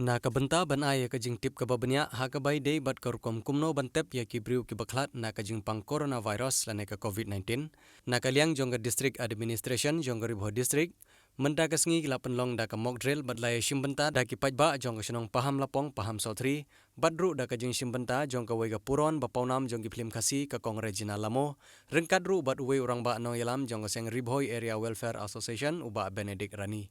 Na kabenta ban ai ka jing tip ka babnya ha ka bai dei bat ka rukom kumno ban tep ya ki briu ki baklat na ka jing pang coronavirus la ne ka covid-19 na ka liang jong district administration jong ribho district menda ka sngi la penlong da ka mock drill bat lai shimbenta da ki pajba jong ka shnong paham lapong paham sotri badru da ka jing shimbenta jong ka wei ka puron ba paunam jong ki film khasi ka kongregina lamo rengkat ru bat wei urang ba no yalam jong ka seng ribhoi area welfare association uba benedict rani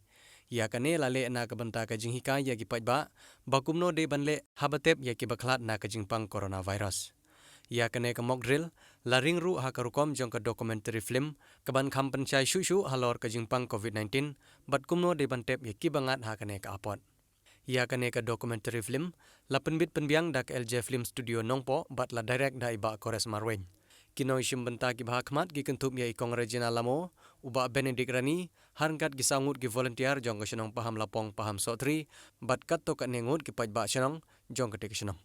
ya kane lale na kabanta ka jing hika ya ki pajba bakumno de banle habatep ya ki baklat na ka jing pang coronavirus ya kane ka mock drill la ring ru ha ka rukom jong ka documentary film kaban kham panchai shu shu halor ka jing pang covid-19 bat kumno de bantep ya ki bangat ha kane ka apot ya kane ka documentary film la penbit penbiang dak LJ Film Studio Nongpo bat la direct da iba Kores Marwen kinoi shimbenta ki bahakmat ki kentup ya ikong regina lamo uba benedict rani harngat ki sangut ki volunteer jong ka shnong paham lapong paham sotri bat kat to ka nengut ki pajba shnong jong ka te shnong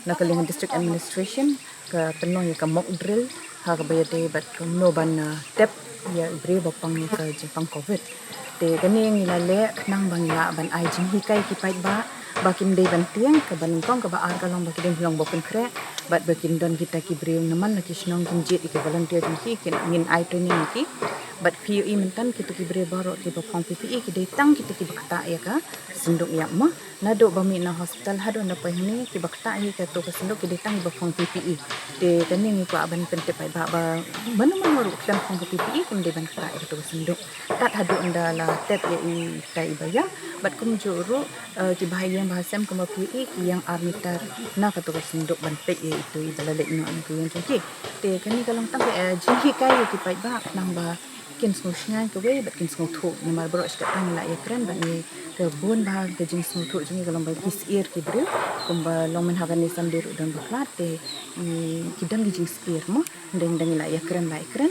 Nakalingan district administration ka penong ka mock drill ha ka bayade bat no ban tep ya bre bapang ka jipang covid te ganing ilale nang bangla ban ai jing hikai ki pajba bakim dei ban tiang ka ban kong ka ba ar ka long bakin long bokun kre bat bakin don kita ki bre naman na ki shnong kinjit ki volunteer ki ngin ai training ki bat PUE mentan kita ki bre baro ki bapang PPE ki dei tang kita ki bakta ya ka sinduk ya ma nado bami na hospital hado na pahini ki bakta hi ka to ka sinduk ki dei tang bapang PPE te kaning ko aban pente pai ba mana mana ru klan pang PPE kum dei ban kta ka to ka sinduk tat hado anda la tet ya i tai baya bat kum juru ki bahayang bahasam kum PPE ki yang armitar na ka to ka sinduk ban pe ya itu i balale no an ku yang ki te kani kalong tang ji kai ki pai ba nang ba kin smusnya ke we bat kin smutu namar bro sta tang la ekran ba ni ke bun ba ke jing smutu jing kalong ba kis ear ki bro kumba long men hagan ni sandir dan baklate ki dang jing spear mo deng deng la ekran ka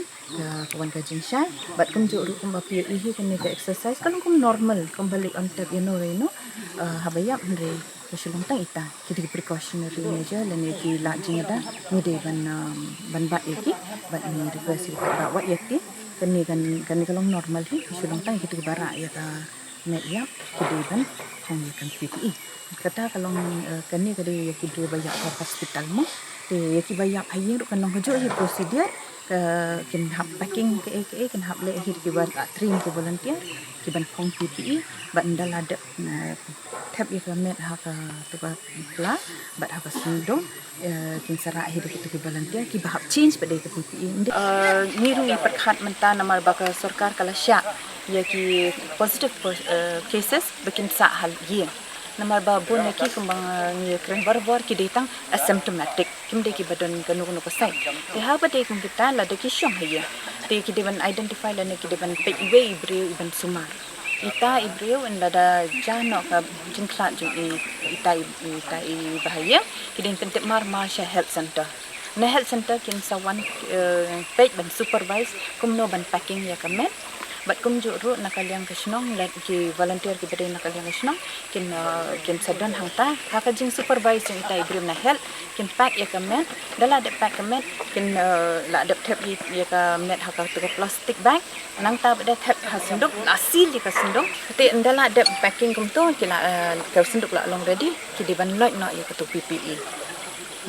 kawan ka jing shai bat kum jo ru kumba pi hi kan ni ka exercise kalong kum normal kum balik on tap you know habaya andre Kesulung tang ita kiri precautionary measure lene ki la jing ada ni de ban ba iki bat ni request ba wat yati kan kalong normal hi kesulung tang kiri bara ya ta net ya kiri ban kong kan PPE kata kalong kan ni kiri kiri bayak hospital mo te yaki bayak ayer kan long hajo hi procedure kin hap packing ke kan hap le hi ki bar train ke volunteer ki ban kong PPE ban dal ada tap ya met ha ka to ba kla bat ha sindong kin sara hi ki volunteer ki bahap change pada ke PPE ni ru perkhat menta namar ba ka sarkar kala sya ya ki positive cases bikin sa hal ye namar ba bon ki kumbang ni kren bar ki detang asymptomatic kim de ki badan kanu kanu ko sai te ha ba de kum kita la de ki shong hiya te ki de ban identify la ne ki de ban pe we ibre ban sumar ita ibreu anda da jano ka jingklat jing ita bahaya ki den pentep mar Marsha health center na health center kin sawan page ban supervise kumno ban packing ya kamet bat kum juru nakaliang kasnong la ki volunteer ki bade nakaliang kasnong kin sadan hangta haka jing supervise ita ibreu na health kin pack ya kamet dala de pack kamet kin la de tap ya kamet haka tu plastic bag nang ta bade tap hasunduk asil di kasunduk te ndala de packing kum to kila ka sunduk la long ready ki di ban loit no ya tu PPE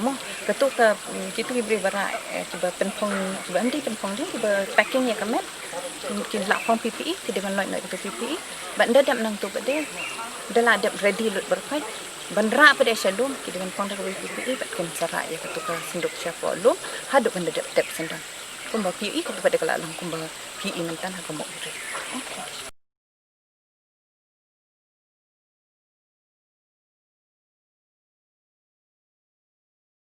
mo ketuk ka kitu ki beri bara ki ba penpong ki ba andi penpong dia ki ba packing ya kamet ki la pong PPE ki di ban loit no tu PPE ba nda dam nang tu bade ndala de ready lut berpai bandra pada shalom ki dengan pong da PPE ba kin sara ya ketuk ka sunduk siapa lum haduk benda de tap sendang kumba PPE ko pada kala lang kumba PPE mentan ha ko mo okay